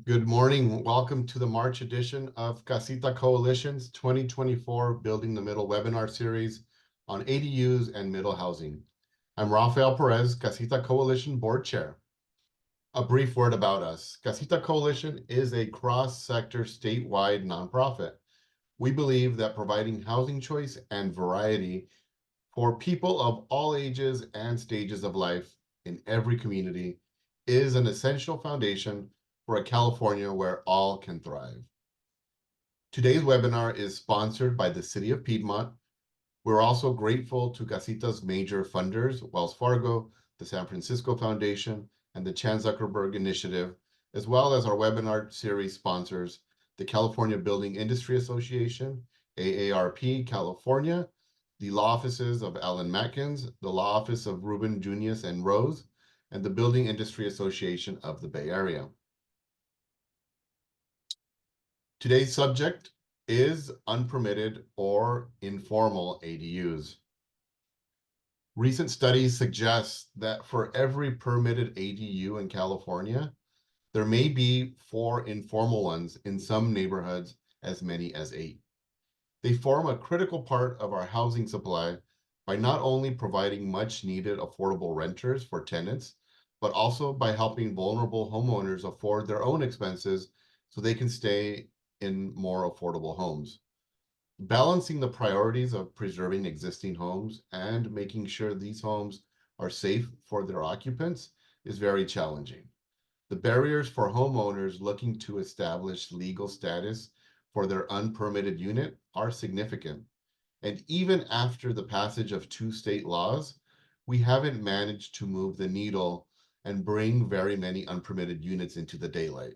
Good morning. Welcome to the March edition of Casita Coalition's 2024 Building the Middle webinar series on ADUs and middle housing. I'm Rafael Perez, Casita Coalition Board Chair. A brief word about us. Casita Coalition is a cross-sector statewide nonprofit. We believe that providing housing choice and variety for people of all ages and stages of life in every community is an essential foundation for a California where all can thrive. Today's webinar is sponsored by the City of Piedmont. We're also grateful to Casita's major funders, Wells Fargo, the San Francisco Foundation, and the Chan Zuckerberg Initiative, as well as our webinar series sponsors, the California Building Industry Association, AARP California, the law offices of Alan Matkins, the law office of Ruben Junius and Rose, and the Building Industry Association of the Bay Area. Today's subject is unpermitted or informal ADUs. Recent studies suggest that for every permitted ADU in California, there may be 4 informal ones in some neighborhoods, as many as 8. They form a critical part of our housing supply by not only providing much needed affordable renters for tenants, but also by helping vulnerable homeowners afford their own expenses so they can stay in more affordable homes. Balancing the priorities of preserving existing homes and making sure these homes are safe for their occupants is very challenging. The barriers for homeowners looking to establish legal status for their unpermitted unit are significant. And even after the passage of 2 state laws, we haven't managed to move the needle and bring very many unpermitted units into the daylight.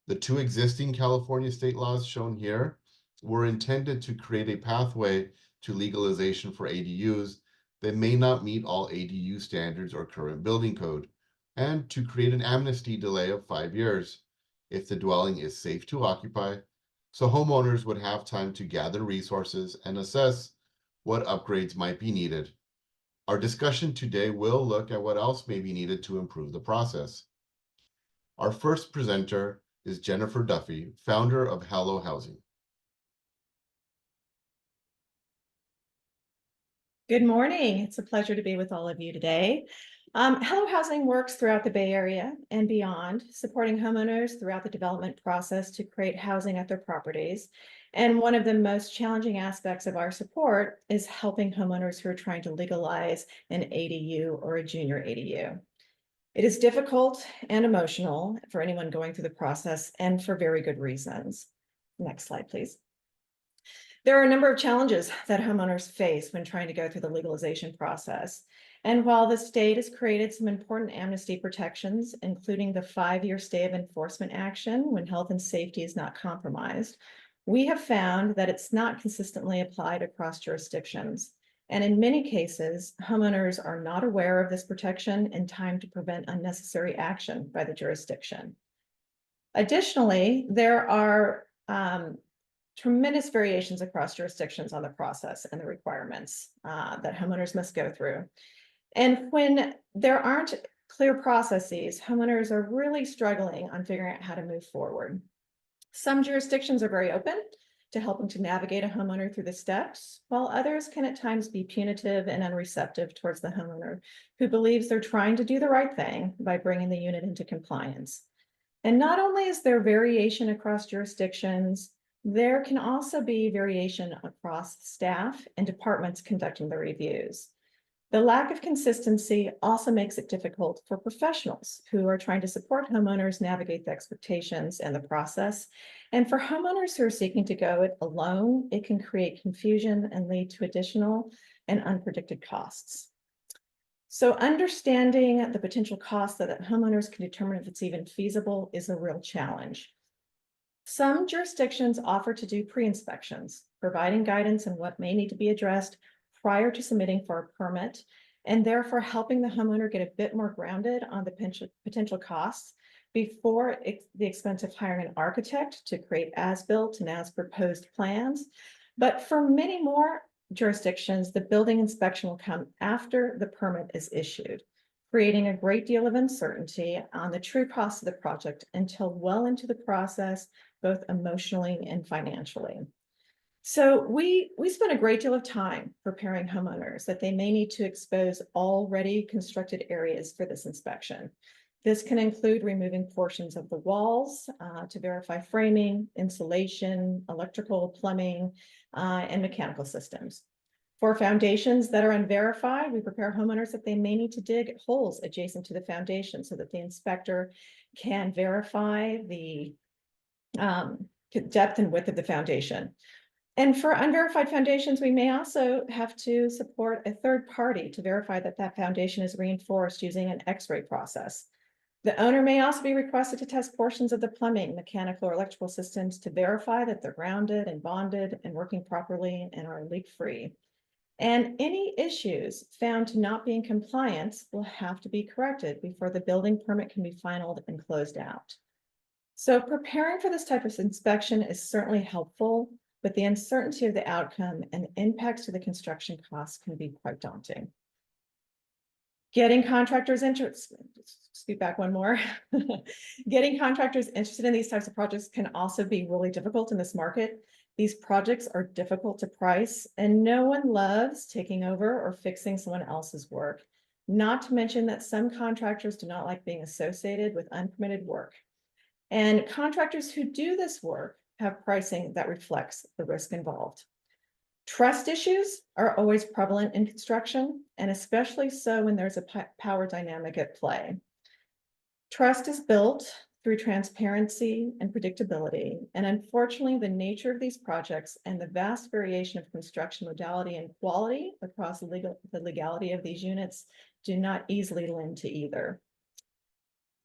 The 2 existing California state laws shown here were intended to create a pathway to legalization for ADUs that may not meet all ADU standards or current building code, and to create an amnesty delay of 5 years if the dwelling is safe to occupy, so homeowners would have time to gather resources and assess what upgrades might be needed. Our discussion today will look at what else may be needed to improve the process. Our first presenter is Jennifer Duffy, founder of Hello Housing. Good morning. It's a pleasure to be with all of you today. Hello Housing works throughout the Bay Area and beyond, supporting homeowners throughout the development process to create housing at their properties. And one of the most challenging aspects of our support is helping homeowners who are trying to legalize an ADU or a junior ADU. It is difficult and emotional for anyone going through the process, and for very good reasons. Next slide, please. There are a number of challenges that homeowners face when trying to go through the legalization process. And while the state has created some important amnesty protections, including the 5-year stay of enforcement action when health and safety is not compromised, we have found that it's not consistently applied across jurisdictions. And in many cases, homeowners are not aware of this protection in time to prevent unnecessary action by the jurisdiction. Additionally, there are tremendous variations across jurisdictions on the process and the requirements that homeowners must go through. And when there aren't clear processes, homeowners are really struggling on figuring out how to move forward. Some jurisdictions are very open to helping to navigate a homeowner through the steps, while others can at times be punitive and unreceptive towards the homeowner who believes they're trying to do the right thing by bringing the unit into compliance. And not only is there variation across jurisdictions, there can also be variation across staff and departments conducting the reviews. The lack of consistency also makes it difficult for professionals who are trying to support homeowners navigate the expectations and the process. And for homeowners who are seeking to go it alone, it can create confusion and lead to additional and unpredicted costs. So understanding the potential costs that homeowners can determine if it's even feasible is a real challenge. Some jurisdictions offer to do pre-inspections, providing guidance on what may need to be addressed prior to submitting for a permit, and therefore helping the homeowner get a bit more grounded on the potential costs before the expense of hiring an architect to create as-built and as-proposed plans. But for many more jurisdictions, the building inspection will come after the permit is issued. creating a great deal of uncertainty on the true cost of the project until well into the process, both emotionally and financially. So we spend a great deal of time preparing homeowners that they may need to expose already constructed areas for this inspection. This can include removing portions of the walls to verify framing, insulation, electrical, plumbing, and mechanical systems. For foundations that are unverified, we prepare homeowners that they may need to dig holes adjacent to the foundation so that the inspector can verify the depth and width of the foundation. And for unverified foundations, we may also have to support a third party to verify that that foundation is reinforced using an X-ray process. The owner may also be requested to test portions of the plumbing, mechanical, or electrical systems to verify that they're grounded and bonded and working properly and are leak-free. And any issues found to not be in compliance will have to be corrected before the building permit can be finalized and closed out. So preparing for this type of inspection is certainly helpful, but the uncertainty of the outcome and the impacts to the construction costs can be quite daunting. Getting contractors interested, scoot back one more. Getting contractors interested in these types of projects can also be really difficult in this market. These projects are difficult to price, and no one loves taking over or fixing someone else's work. Not to mention that some contractors do not like being associated with unpermitted work. And contractors who do this work have pricing that reflects the risk involved. Trust issues are always prevalent in construction, and especially so when there's a power dynamic at play. Trust is built through transparency and predictability, and unfortunately, the nature of these projects and the vast variation of construction modality and quality across the legality of these units do not easily lend to either.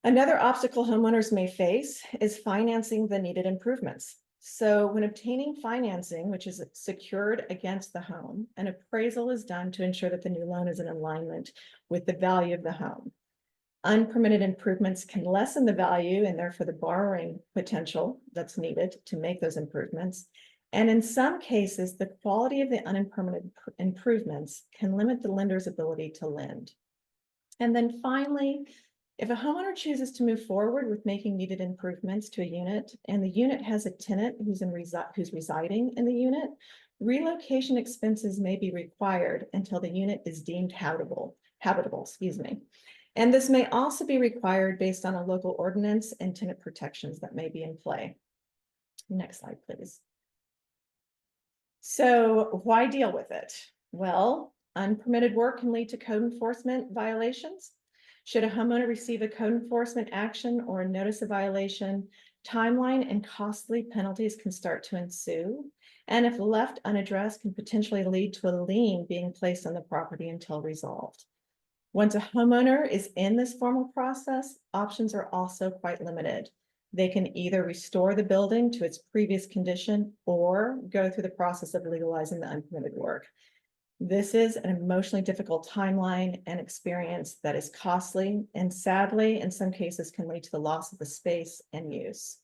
Another obstacle homeowners may face is financing the needed improvements. So when obtaining financing, which is secured against the home, an appraisal is done to ensure that the new loan is in alignment with the value of the home. Unpermitted improvements can lessen the value and therefore the borrowing potential that's needed to make those improvements. And in some cases, the quality of the unpermitted improvements can limit the lender's ability to lend. And then finally, if a homeowner chooses to move forward with making needed improvements to a unit and the unit has a tenant who's residing in the unit, relocation expenses may be required until the unit is deemed habitable, And this may also be required based on a local ordinance and tenant protections that may be in play. Next slide, please. So why deal with it? Well, unpermitted work can lead to code enforcement violations. Should a homeowner receive a code enforcement action or a notice of violation, timeline and costly penalties can start to ensue. And if left unaddressed, can potentially lead to a lien being placed on the property until resolved. Once a homeowner is in this formal process, options are also quite limited. They can either restore the building to its previous condition or go through the process of legalizing the unpermitted work. This is an emotionally difficult timeline and experience that is costly and sadly, in some cases, can lead to the loss of the space and use.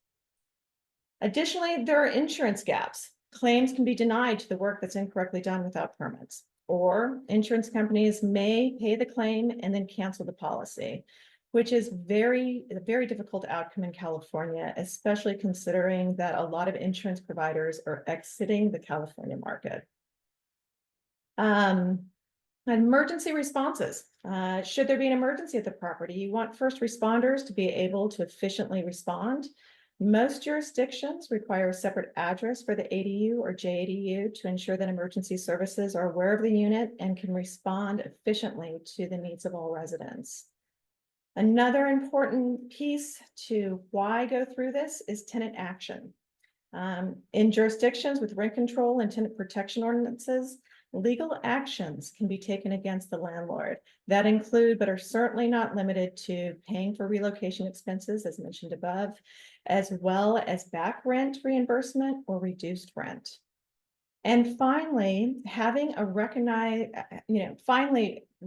Additionally, there are insurance gaps. Claims can be denied to the work that's incorrectly done without permits, or insurance companies may pay the claim and then cancel the policy, which is a very difficult outcome in California, especially considering that a lot of insurance providers are exiting the California market. Emergency responses. Should there be an emergency at the property, you want first responders to be able to efficiently respond. Most jurisdictions require a separate address for the ADU or JADU to ensure that emergency services are aware of the unit and can respond efficiently to the needs of all residents. Another important piece to why go through this is tenant action. In jurisdictions with rent control and tenant protection ordinances, legal actions can be taken against the landlord that include, but are certainly not limited to, paying for relocation expenses, as mentioned above, as well as back rent reimbursement or reduced rent. And finally,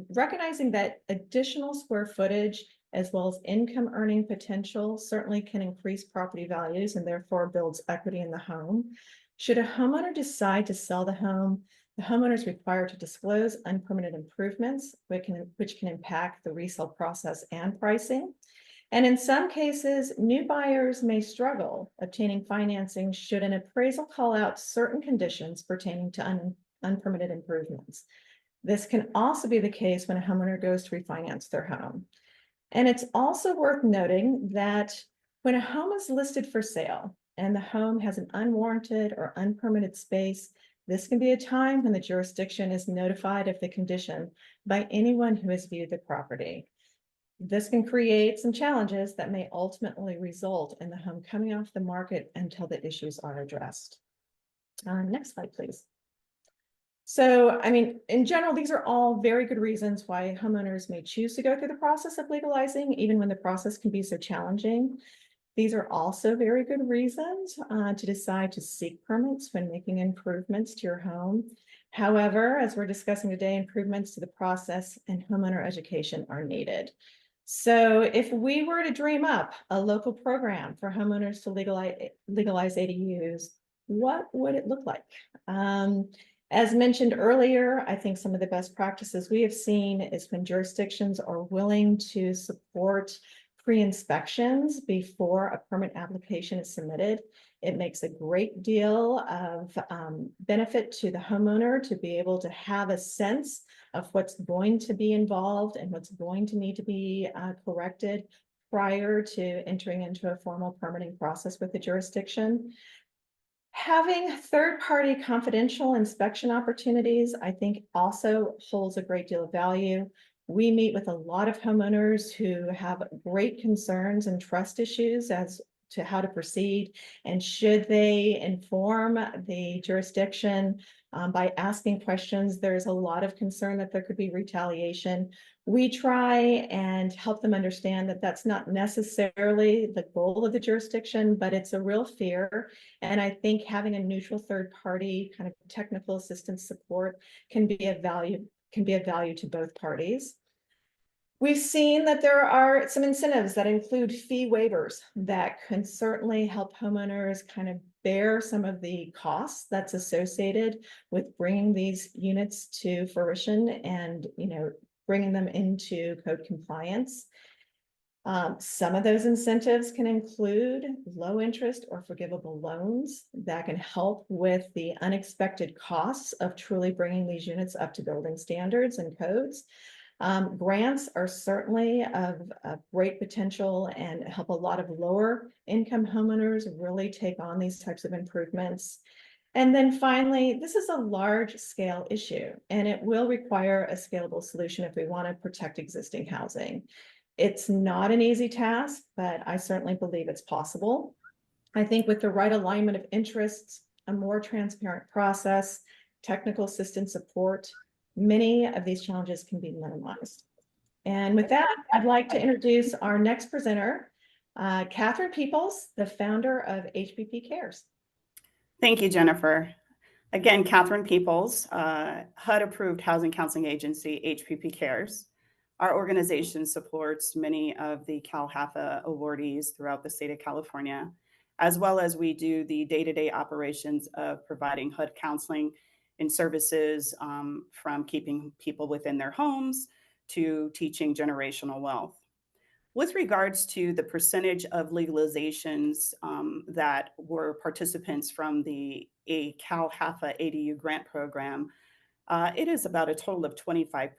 recognizing that additional square footage as well as income earning potential certainly can increase property values and therefore builds equity in the home. Should a homeowner decide to sell the home, The homeowner is required to disclose unpermitted improvements, which can impact the resale process and pricing. And in some cases, new buyers may struggle obtaining financing should an appraisal call out certain conditions pertaining to unpermitted improvements. This can also be the case when a homeowner goes to refinance their home. And it's also worth noting that when a home is listed for sale and the home has an unwarranted or unpermitted space, this can be a time when the jurisdiction is notified of the condition by anyone who has viewed the property. This can create some challenges that may ultimately result in the home coming off the market until the issues are addressed. Next slide, please. So, I mean, in general, these are all very good reasons why homeowners may choose to go through the process of legalizing, even when the process can be so challenging. These are also very good reasons to decide to seek permits when making improvements to your home. However, as we're discussing today, improvements to the process and homeowner education are needed. So if we were to dream up a local program for homeowners to legalize ADUs, what would it look like? As mentioned earlier, I think some of the best practices we have seen is when jurisdictions are willing to support pre-inspections before a permit application is submitted. It makes a great deal of benefit to the homeowner to be able to have a sense of what's going to be involved and what's going to need to be corrected prior to entering into a formal permitting process with the jurisdiction. Having third-party confidential inspection opportunities, I think, also holds a great deal of value. We meet with a lot of homeowners who have great concerns and trust issues as to how to proceed, and should they inform the jurisdiction by asking questions. There's a lot of concern that there could be retaliation. We try and help them understand that that's not necessarily the goal of the jurisdiction, but it's a real fear. And I think having a neutral third party kind of technical assistance support can be of value to both parties. We've seen that there are some incentives that include fee waivers that can certainly help homeowners kind of bear some of the costs that's associated with bringing these units to fruition and, bringing them into code compliance. Some of those incentives can include low interest or forgivable loans that can help with the unexpected costs of truly bringing these units up to building standards and codes. Grants are certainly of great potential and help a lot of lower income homeowners really take on these types of improvements. And then finally, this is a large scale issue, and it will require a scalable solution if we want to protect existing housing. It's not an easy task, but I certainly believe it's possible. I think with the right alignment of interests, a more transparent process, technical assistance support, many of these challenges can be minimized. And with that, I'd like to introduce our next presenter, Catherine Peoples, the founder of HPP Cares. Thank you, Jennifer. Again, Catherine Peoples, HUD-approved housing counseling agency, HPP Cares. Our organization supports many of the CalHFA awardees throughout the state of California, as well as we do the day-to-day operations of providing HUD counseling and services, from keeping people within their homes to teaching generational wealth. With regards to the percentage of legalizations that were participants from the CalHFA ADU grant program, it is about a total of 25%,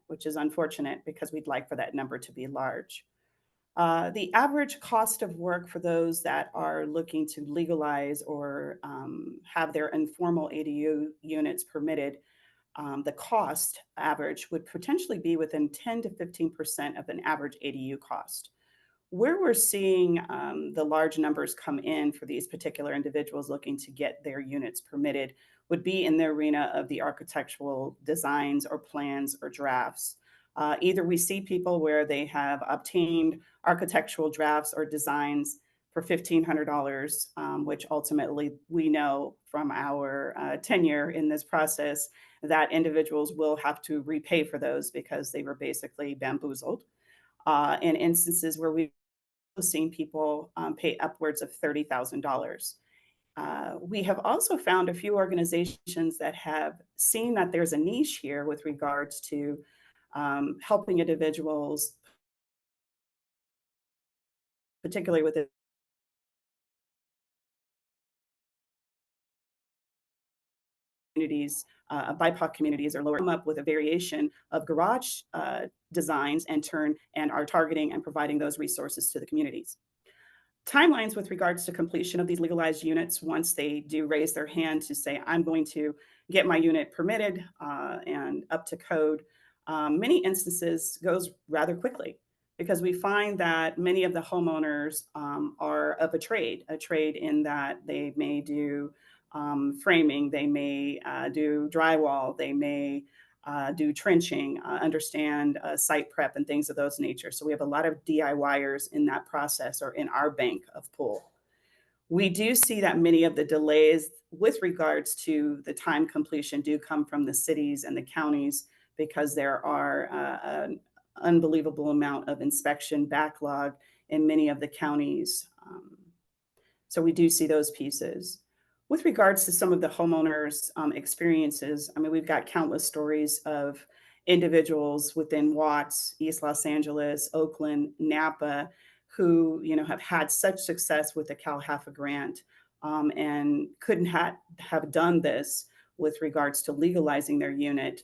which is unfortunate because we'd like for that number to be large. The average cost of work for those that are looking to legalize or have their informal ADU units permitted, the cost average would potentially be within 10 to 15% of an average ADU cost. Where we're seeing the large numbers come in for these particular individuals looking to get their units permitted would be in the arena of the architectural designs or plans or drafts. Either we see people where they have obtained architectural drafts or designs for $1,500, which ultimately we know from our tenure in this process that individuals will have to repay for those because they were basically bamboozled. In instances where we've seen people pay upwards of $30,000. We have also found a few organizations that have seen that there's a niche here with regards to helping individuals, particularly within communities, BIPOC communities or lower, come up with a variation of garage designs and are targeting and providing those resources to the communities. Timelines with regards to completion of these legalized units, once they do raise their hand to say, I'm going to get my unit permitted and up to code, many instances goes rather quickly because we find that many of the homeowners are of a trade in that they may do framing, they may do drywall, they may do trenching, understand site prep and things of those nature. So we have a lot of DIYers in that process or in our bank of pool. We do see that many of the delays with regards to the time completion do come from the cities and the counties because there are an unbelievable amount of inspection backlog in many of the counties. So we do see those pieces. With regards to some of the homeowners' experiences, I mean, we've got countless stories of individuals within Watts, East Los Angeles, Oakland, Napa, who have had such success with the CalHFA grant and couldn't have done this with regards to legalizing their unit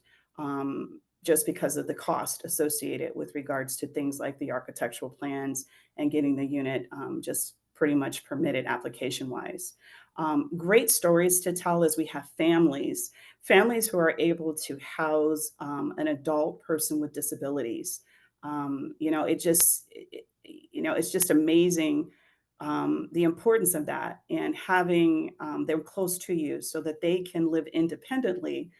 just because of the cost associated with regards to things like the architectural plans and getting the unit just pretty much permitted application wise. Great stories to tell as we have families who are able to house an adult person with disabilities. It's just amazing the importance of that and having them close to you so that they can live independently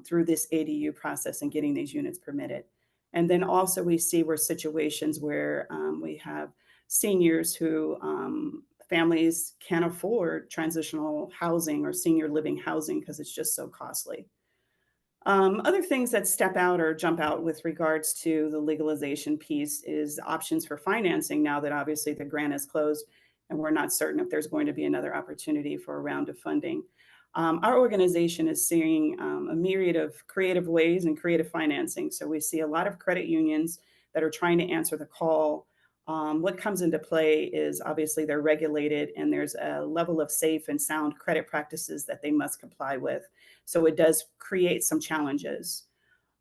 through this ADU process and getting these units permitted. And then also we see where situations where we have seniors who families can't afford transitional housing or senior living housing because it's just so costly. Other things that step out or jump out with regards to the legalization piece is options for financing now that obviously the grant is closed and we're not certain if there's going to be another opportunity for a round of funding. Our organization is seeing a myriad of creative ways and creative financing. So we see a lot of credit unions that are trying to answer the call. What comes into play is obviously they're regulated and there's a level of safe and sound credit practices that they must comply with. So it does create some challenges.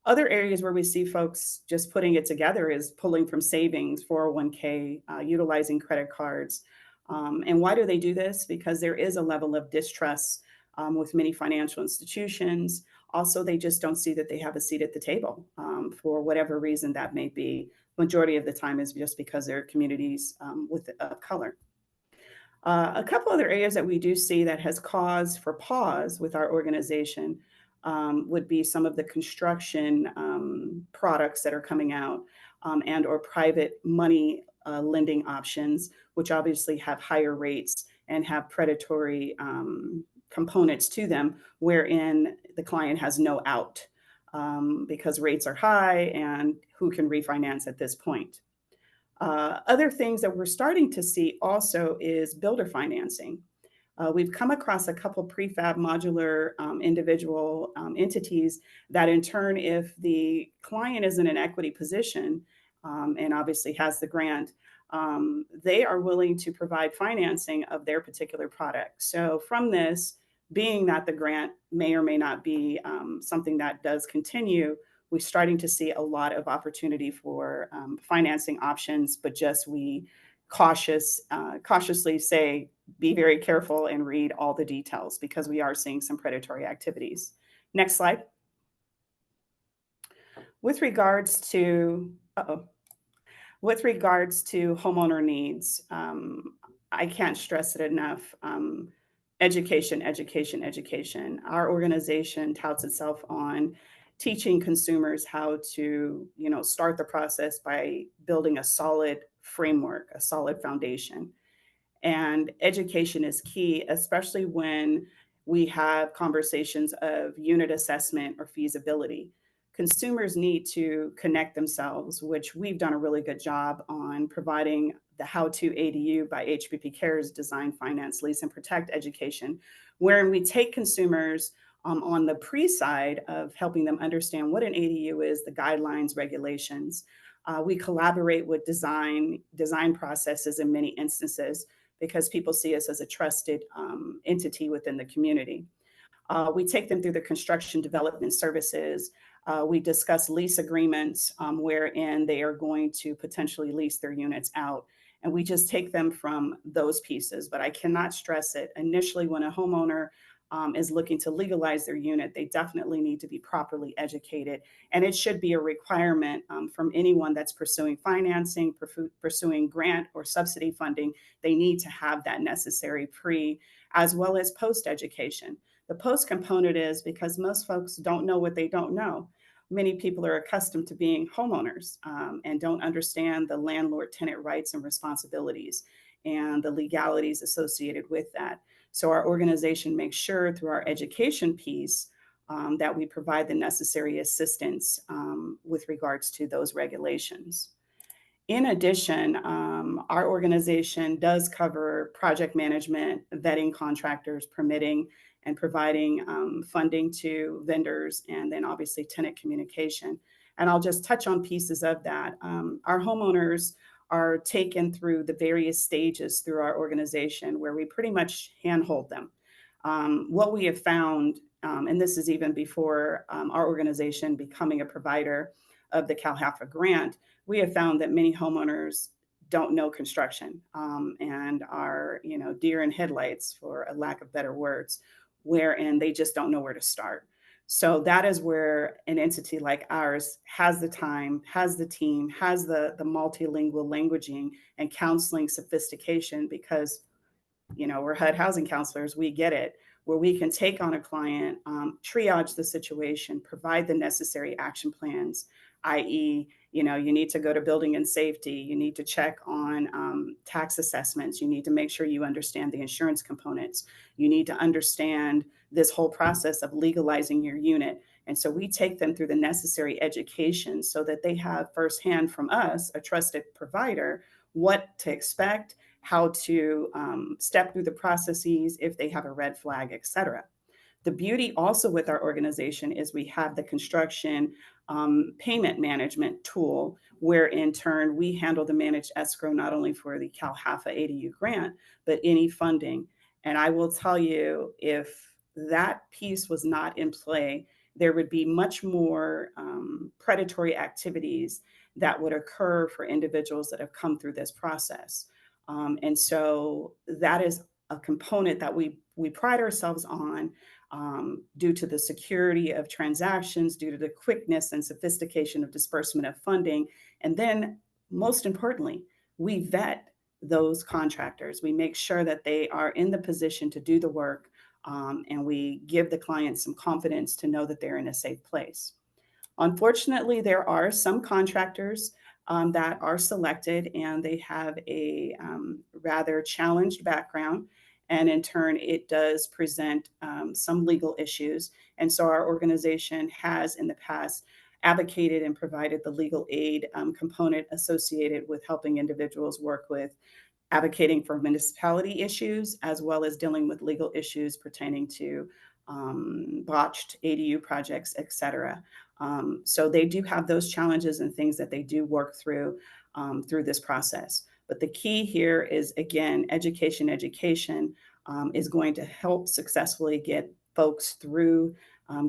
Other areas where we see folks just putting it together is pulling from savings, 401k, utilizing credit cards. And why do they do this? Because there is a level of distrust with many financial institutions. Also, they just don't see that they have a seat at the table for whatever reason that may be. Majority of the time is just because they're communities with color. A couple other areas that we do see that has cause for pause with our organization would be some of the construction products that are coming out and or private money lending options, which obviously have higher rates and have predatory components to them, wherein the client has no out because rates are high and who can refinance at this point. Other things that we're starting to see also is builder financing. We've come across a couple prefab modular individual entities that in turn, if the client is in an equity position and obviously has the grant, they are willing to provide financing of their particular product. So from this, being that the grant may or may not be something that does continue, we're starting to see a lot of opportunity for financing options, but just we cautiously say, be very careful and read all the details because we are seeing some predatory activities. Next slide. With regards to, homeowner needs, I can't stress it enough. Education, education, education. Our organization touts itself on teaching consumers how to, start the process by building a solid framework, a solid foundation. And education is key, especially when we have conversations of unit assessment or feasibility. Consumers need to connect themselves, which we've done a really good job on providing the How to ADU by HPP Cares Design, Finance, Lease, and Protect education, wherein we take consumers on the pre-side of helping them understand what an ADU is, the guidelines, regulations. We collaborate with design processes in many instances because people see us as a trusted entity within the community. We take them through the construction development services. We discuss lease agreements wherein they are going to potentially lease their units out. And we just take them from those pieces. But I cannot stress it. Initially, when a homeowner is looking to legalize their unit, they definitely need to be properly educated. And it should be a requirement from anyone that's pursuing financing, pursuing grant or subsidy funding. They need to have that necessary pre as well as post education. The post component is because most folks don't know what they don't know. Many people are accustomed to being homeowners and don't understand the landlord tenant rights and responsibilities and the legalities associated with that. So, our organization makes sure through our education piece that we provide the necessary assistance with regards to those regulations. In addition, our organization does cover project management, vetting contractors, permitting, and providing funding to vendors, and then obviously tenant communication. And I'll just touch on pieces of that. Our homeowners are taken through the various stages through our organization where we pretty much handhold them. What we have found, and this is even before our organization becoming a provider of the CalHAFA grant, we have found that many homeowners don't know construction and are, deer in headlights, for a lack of better words, wherein they just don't know where to start. So that is where an entity like ours has the time, has the team, has the multilingual languaging and counseling sophistication because we're HUD housing counselors, we get it, where we can take on a client, triage the situation, provide the necessary action plans, i.e., you need to go to building and safety, you need to check on tax assessments, you need to make sure you understand the insurance components, you need to understand this whole process of legalizing your unit. And so we take them through the necessary education so that they have firsthand from us, a trusted provider, what to expect, how to step through the processes if they have a red flag, et cetera. The beauty also with our organization is we have the construction payment management tool, where in turn we handle the managed escrow not only for the CalHAFA ADU grant, but any funding. And I will tell you, if that piece was not in play, there would be much more predatory activities that would occur for individuals that have come through this process. And so that is a component that we pride ourselves on due to the security of transactions, due to the quickness and sophistication of disbursement of funding. And then, most importantly, we vet those contractors. We make sure that they are in the position to do the work, and we give the client some confidence to know that they're in a safe place. Unfortunately, there are some contractors that are selected and they have a rather challenged background. And in turn, it does present some legal issues. And so our organization has in the past advocated and provided the legal aid component associated with helping individuals work with advocating for municipality issues, as well as dealing with legal issues pertaining to botched ADU projects, et cetera. So they do have those challenges and things that they do work through this process. But the key here is, again, education is going to help successfully get folks through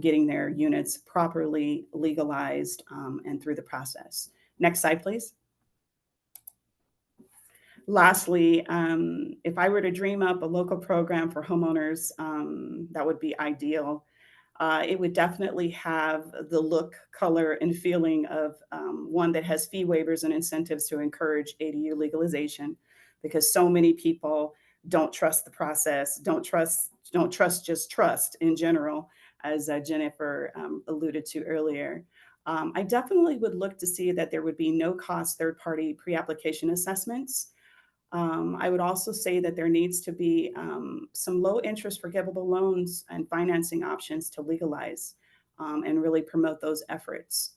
getting their units properly legalized and through the process. Next slide, please. Lastly, if I were to dream up a local program for homeowners, that would be ideal. It would definitely have the look, color, and feeling of one that has fee waivers and incentives to encourage ADU legalization, because so many people don't trust the process, don't trust just trust in general, as Jennifer alluded to earlier. I definitely would look to see that there would be no cost third-party pre-application assessments. I would also say that there needs to be some low interest forgivable loans and financing options to legalize and really promote those efforts.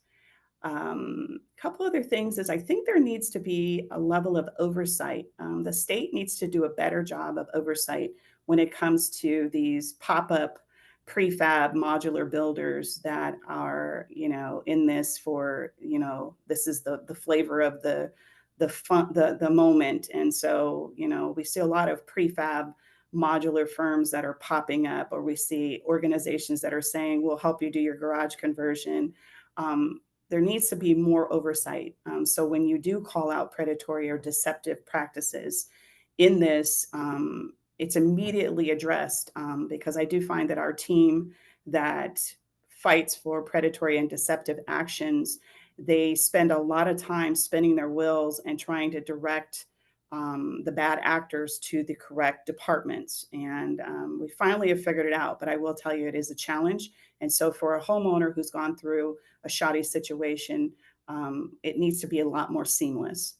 Couple other things is I think there needs to be a level of oversight. The state needs to do a better job of oversight when it comes to these pop-up prefab modular builders that are, in this for, this is the flavor of the fun, the moment. And so, we see a lot of prefab modular firms that are popping up, or we see organizations that are saying, we'll help you do your garage conversion. There needs to be more oversight. So when you do call out predatory or deceptive practices in this, it's immediately addressed, because I do find that our team that fights for predatory and deceptive actions, they spend a lot of time spinning their wheels and trying to direct the bad actors to the correct departments. And we finally have figured it out, but I will tell you it is a challenge. And so for a homeowner who's gone through a shoddy situation, it needs to be a lot more seamless.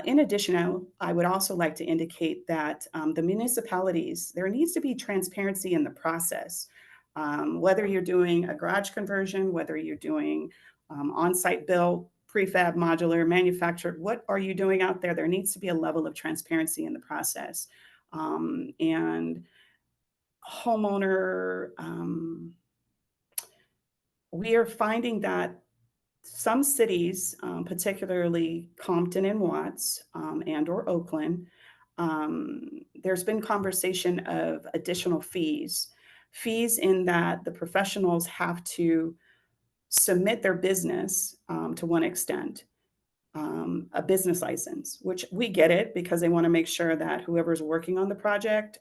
In addition, I would also like to indicate that the municipalities, there needs to be transparency in the process. Whether you're doing a garage conversion, whether you're doing on-site build, prefab, modular, manufactured, what are you doing out there? There needs to be a level of transparency in the process. And homeowner, we are finding that some cities, particularly Compton and Watts, and or Oakland, there's been conversation of additional fees in that the professionals have to submit their business, to one extent, a business license, which we get it because they want to make sure that whoever's working on the project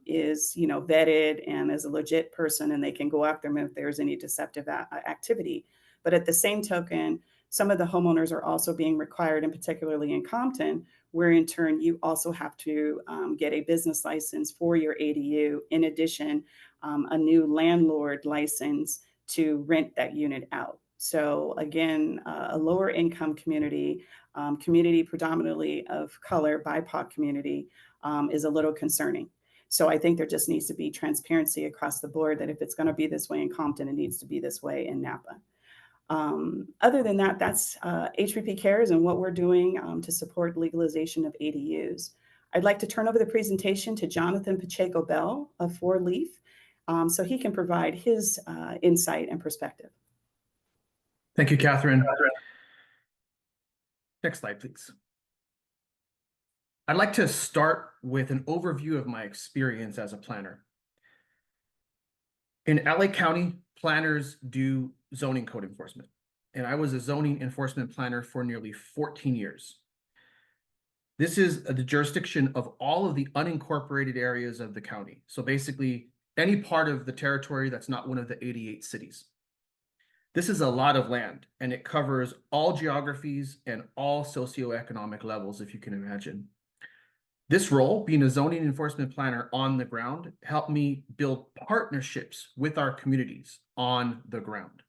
is, vetted and is a legit person, and they can go after them if there's any deceptive activity. But at the same token, some of the homeowners are also being required, and particularly in Compton, where in turn you also have to get a business license for your ADU. In addition, a new landlord license to rent that unit out. So again, a lower income community, community predominantly of color, BIPOC community, is a little concerning. So I think there just needs to be transparency across the board that if it's going to be this way in Compton, it needs to be this way in Napa. Other than that, that's HPP Cares and what we're doing to support legalization of ADUs. I'd like to turn over the presentation to Jonathan Pacheco Bell of 4 Leaf, so he can provide his insight and perspective. Thank you, Catherine. Next slide, please. I'd like to start with an overview of my experience as a planner. In LA County, planners do zoning code enforcement, and I was a zoning enforcement planner for nearly 14 years. This is the jurisdiction of all of the unincorporated areas of the county. So basically, any part of the territory that's not one of the 88 cities. This is a lot of land, and it covers all geographies and all socioeconomic levels, if you can imagine. This role, being a zoning enforcement planner on the ground, helped me build partnerships with our communities on the ground.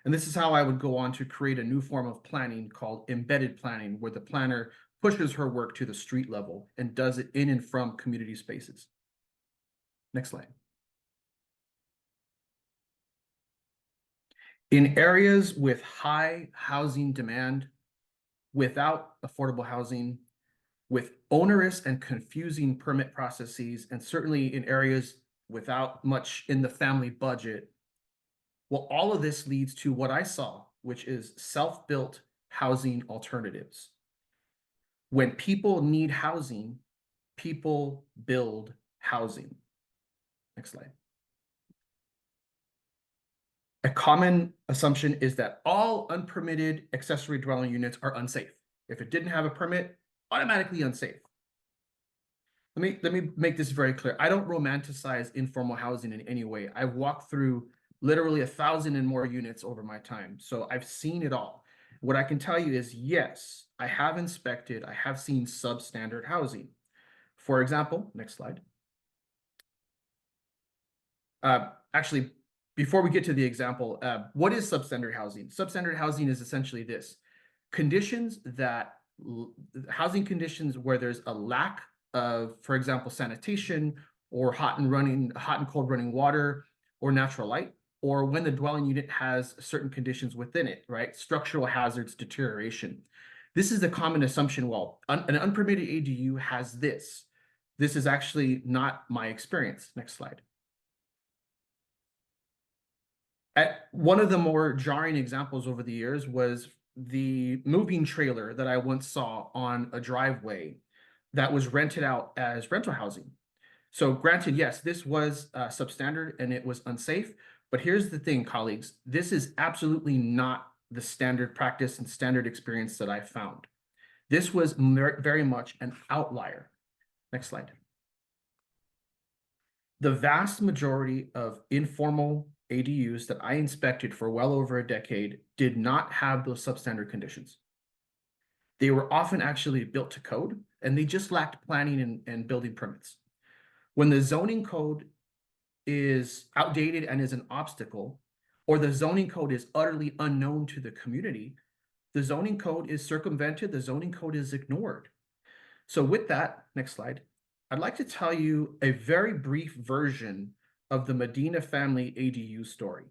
And this is how I would go on to create a new form of planning called embedded planning, where the planner pushes her work to the street level and does it in and from community spaces. Next slide. In areas with high housing demand, without affordable housing, with onerous and confusing permit processes, and certainly in areas without much in the family budget, well, all of this leads to what I saw, which is self-built housing alternatives. When people need housing, people build housing. Next slide. A common assumption is that all unpermitted accessory dwelling units are unsafe. If it didn't have a permit, automatically unsafe. Let me make this very clear. I don't romanticize informal housing in any way. I've walked through literally 1,000 and more units over my time, so I've seen it all. What I can tell you is, yes, I have inspected, I have seen substandard housing. For example, next slide. Actually, before we get to the example, what is substandard housing? Substandard housing is essentially this: conditions that, housing conditions where there's a lack of, for example, sanitation or hot and cold running water or natural light. or when the dwelling unit has certain conditions within it, right? Structural hazards, deterioration. This is the common assumption, well, an unpermitted ADU has this. This is actually not my experience. Next slide. One of the more jarring examples over the years was the moving trailer that I once saw on a driveway that was rented out as rental housing. So granted, yes, this was substandard and it was unsafe, but here's the thing, colleagues, this is absolutely not the standard practice and standard experience that I found. This was very much an outlier. Next slide. The vast majority of informal ADUs that I inspected for well over a decade did not have those substandard conditions. They were often actually built to code, and they just lacked planning and building permits. When the zoning code is outdated and is an obstacle, or the zoning code is utterly unknown to the community, the zoning code is circumvented, the zoning code is ignored. So with that, next slide, I'd like to tell you a very brief version of the Medina family ADU story.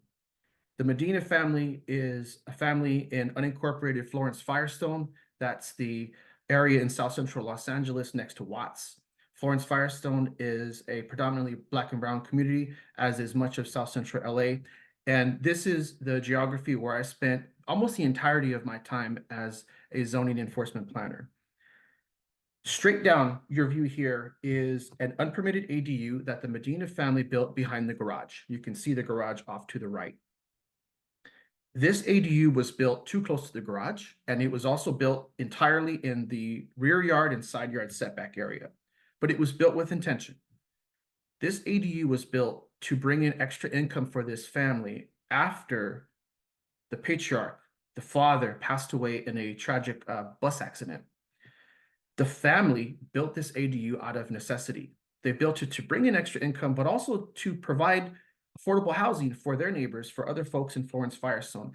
The Medina family is a family in unincorporated Florence Firestone. That's the area in South Central Los Angeles next to Watts. Florence Firestone is a predominantly Black and brown community, as is much of South Central LA. And this is the geography where I spent almost the entirety of my time as a zoning enforcement planner. Straight down your view here is an unpermitted ADU that the Medina family built behind the garage. You can see the garage off to the right. This ADU was built too close to the garage, and it was also built entirely in the rear yard and side yard setback area, but it was built with intention. This ADU was built to bring in extra income for this family after the patriarch, the father, passed away in a tragic bus accident. The family built this ADU out of necessity. They built it to bring in extra income, but also to provide affordable housing for their neighbors, for other folks in Florence Firestone.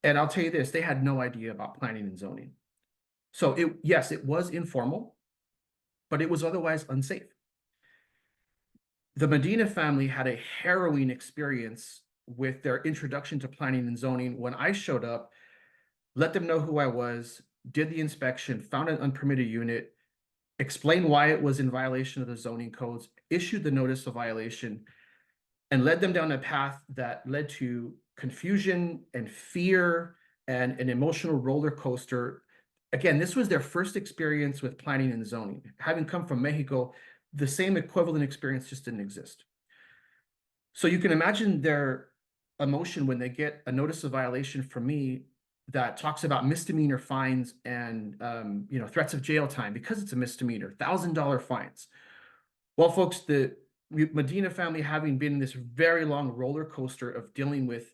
And I'll tell you this, they had no idea about planning and zoning. So yes, it was informal, but it was otherwise unsafe. The Medina family had a harrowing experience with their introduction to planning and zoning. When I showed up, let them know who I was, did the inspection, found an unpermitted unit, explained why it was in violation of the zoning codes, issued the notice of violation, and led them down a path that led to confusion and fear and an emotional roller coaster. Again, this was their first experience with planning and zoning. Having come from Mexico, the same equivalent experience just didn't exist. So you can imagine their emotion when they get a notice of violation from me that talks about misdemeanor fines and threats of jail time because it's a misdemeanor, $1,000 fines. Well, folks, the Medina family, having been in this very long roller coaster of dealing with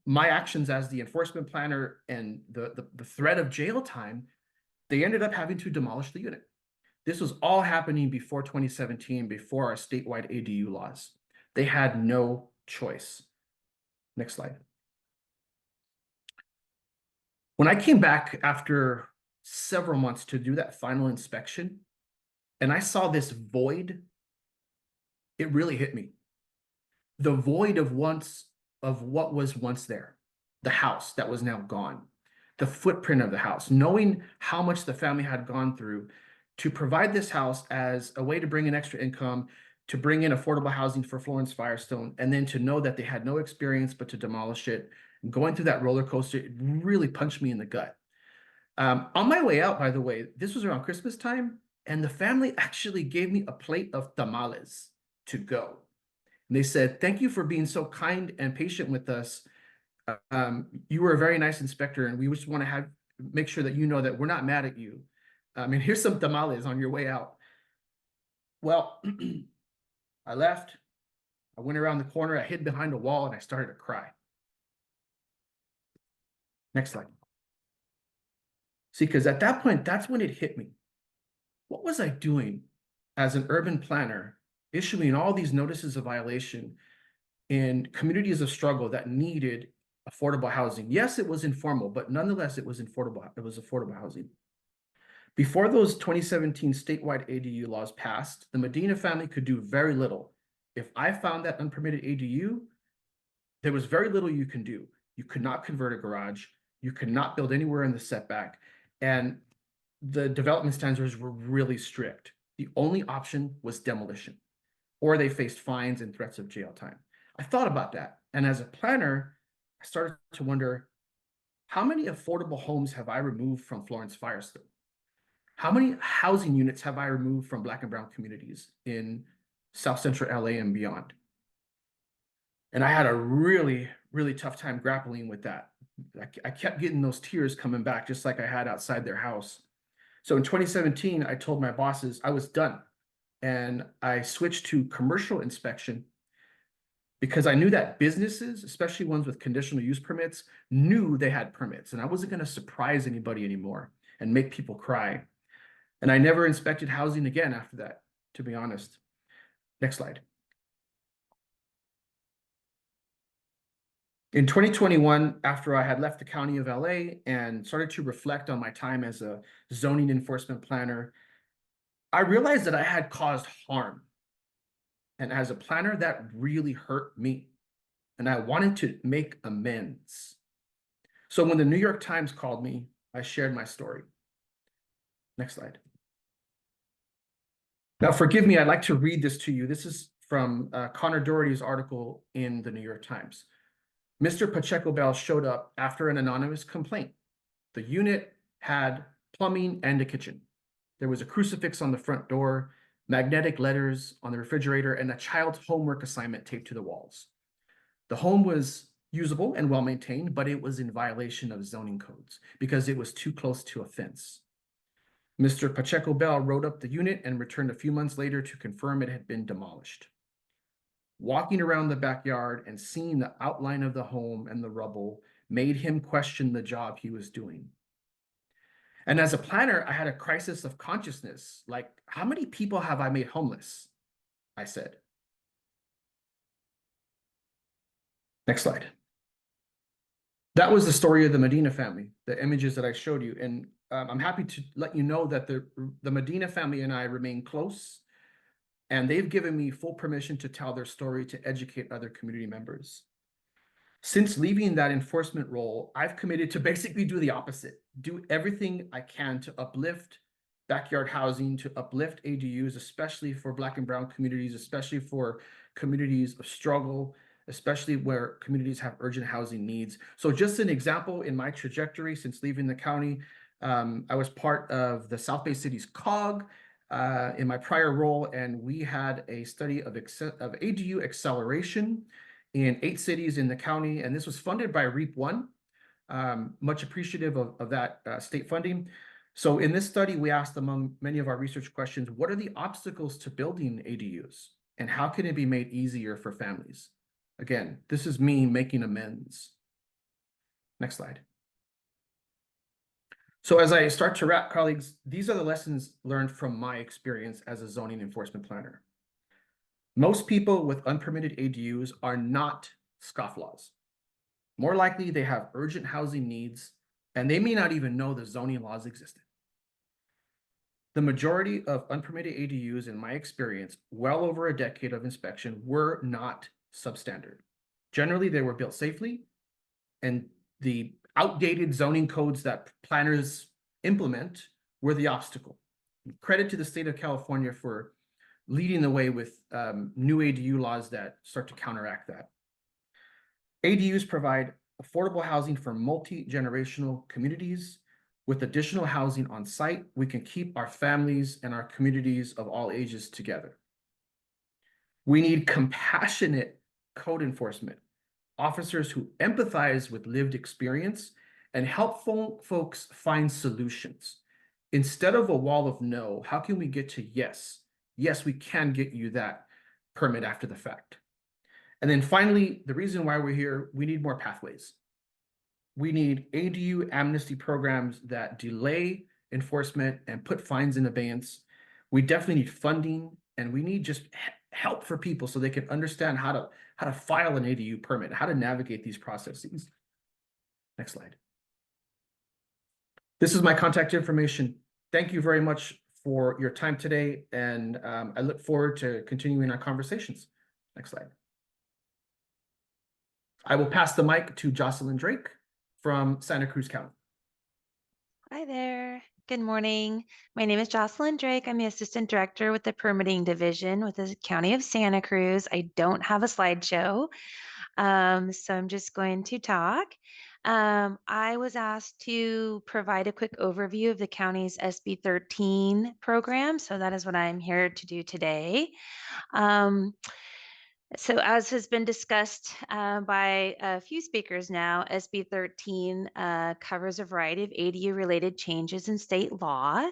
my actions as the enforcement planner and the threat of jail time, they ended up having to demolish the unit. This was all happening before 2017, before our statewide ADU laws. They had no choice. Next slide. When I came back after several months to do that final inspection, and I saw this void, it really hit me. The void of what was once there, the house that was now gone, the footprint of the house, knowing how much the family had gone through to provide this house as a way to bring in extra income, to bring in affordable housing for Florence Firestone, and then to know that they had no experience but to demolish it. Going through that roller coaster, it really punched me in the gut. On my way out, by the way, this was around Christmas time, and the family actually gave me a plate of tamales to go. And they said, "Thank you for being so kind and patient with us. You were a very nice inspector, and we just want to make sure that you know that we're not mad at you. And here's some tamales on your way out." Well, I left. I went around the corner, I hid behind a wall, and I started to cry. Next slide. See, because at that point, that's when it hit me. What was I doing as an urban planner, issuing all these notices of violation in communities of struggle that needed affordable housing? Yes, it was informal, but nonetheless, it was affordable housing. Before those 2017 statewide ADU laws passed, the Medina family could do very little. If I found that unpermitted ADU, there was very little you can do. You could not convert a garage. You could not build anywhere in the setback. And the development standards were really strict. The only option was demolition, or they faced fines and threats of jail time. I thought about that. And as a planner, I started to wonder, how many affordable homes have I removed from Florence Firestone? How many housing units have I removed from Black and brown communities in South Central LA and beyond? And I had a really, really tough time grappling with that. I kept getting those tears coming back, just like I had outside their house. So in 2017, I told my bosses I was done. And I switched to commercial inspection because I knew that businesses, especially ones with conditional use permits, knew they had permits. And I wasn't going to surprise anybody anymore and make people cry. And I never inspected housing again after that, to be honest. Next slide. In 2021, after I had left the county of LA and started to reflect on my time as a zoning enforcement planner, I realized that I had caused harm. And as a planner, that really hurt me. And I wanted to make amends. So when the New York Times called me, I shared my story. Next slide. Now, forgive me, I'd like to read this to you. This is from Connor Doherty's article in the New York Times. Mr. Pacheco Bell showed up after an anonymous complaint. The unit had plumbing and a kitchen. There was a crucifix on the front door, magnetic letters on the refrigerator, and a child's homework assignment taped to the walls. The home was usable and well-maintained, but it was in violation of zoning codes because it was too close to a fence. Mr. Pacheco Bell wrote up the unit and returned a few months later to confirm it had been demolished. Walking around the backyard and seeing the outline of the home and the rubble made him question the job he was doing. And as a planner, I had a crisis of consciousness. Like, how many people have I made homeless? I said. Next slide. That was the story of the Medina family, the images that I showed you. And I'm happy to let you know that the Medina family and I remain close, and they've given me full permission to tell their story to educate other community members. Since leaving that enforcement role, I've committed to basically do the opposite, do everything I can to uplift backyard housing, to uplift ADUs, especially for Black and brown communities, especially for communities of struggle, especially where communities have urgent housing needs. So just an example in my trajectory since leaving the county, I was part of the South Bay City's COG in my prior role, and we had a study of ADU acceleration in 8 cities in the county, and this was funded by REAP 1. Much appreciative of that state funding. So in this study, we asked among many of our research questions, what are the obstacles to building ADUs, and how can it be made easier for families? Again, this is me making amends. Next slide. So as I start to wrap, colleagues, these are the lessons learned from my experience as a zoning enforcement planner. Most people with unpermitted ADUs are not scofflaws. More likely, they have urgent housing needs, and they may not even know the zoning laws existed. The majority of unpermitted ADUs, in my experience, well over a decade of inspection, were not substandard. Generally, they were built safely, and the outdated zoning codes that planners implement were the obstacle. Credit to the state of California for leading the way with new ADU laws that start to counteract that. ADUs provide affordable housing for multi-generational communities. With additional housing on site, we can keep our families and our communities of all ages together. We need compassionate code enforcement, officers who empathize with lived experience and help folks find solutions. Instead of a wall of no, how can we get to yes? Yes, we can get you that permit after the fact. And then finally, the reason why we're here, we need more pathways. We need ADU amnesty programs that delay enforcement and put fines in abeyance. We definitely need funding, and we need just help for people so they can understand how to file an ADU permit, how to navigate these processes. Next slide. This is my contact information. Thank you very much for your time today, and I look forward to continuing our conversations. Next slide. I will pass the mic to Jocelyn Drake from Santa Cruz County. Hi there. Good morning. My name is Jocelyn Drake. I'm the Assistant Director with the Permitting Division with the County of Santa Cruz. I don't have a slideshow, so I'm just going to talk. I was asked to provide a quick overview of the county's SB 13 program, so that is what I'm here to do today. So as has been discussed by a few speakers now, SB 13 covers a variety of ADU-related changes in state law.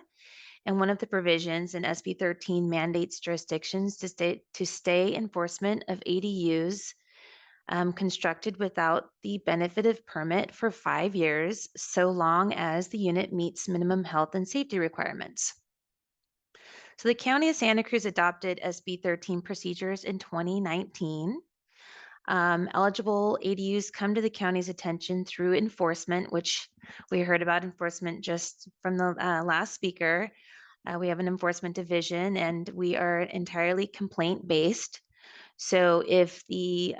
And one of the provisions in SB 13 mandates jurisdictions to stay enforcement of ADUs constructed without the benefit of permit for 5 years, so long as the unit meets minimum health and safety requirements. So the County of Santa Cruz adopted SB 13 procedures in 2019. Eligible ADUs come to the county's attention through enforcement, which we heard about enforcement just from the last speaker. We have an enforcement division and we are entirely complaint-based. So if the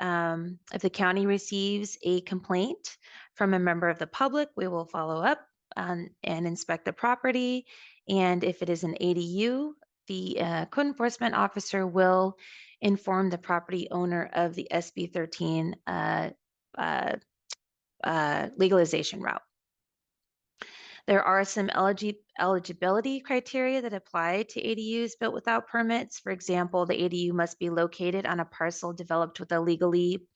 county receives a complaint from a member of the public, we will follow up and inspect the property. And if it is an ADU, the code enforcement officer will inform the property owner of the SB 13 legalization route. There are some eligibility criteria that apply to ADUs built without permits. For example, the ADU must be located on a parcel developed with a legally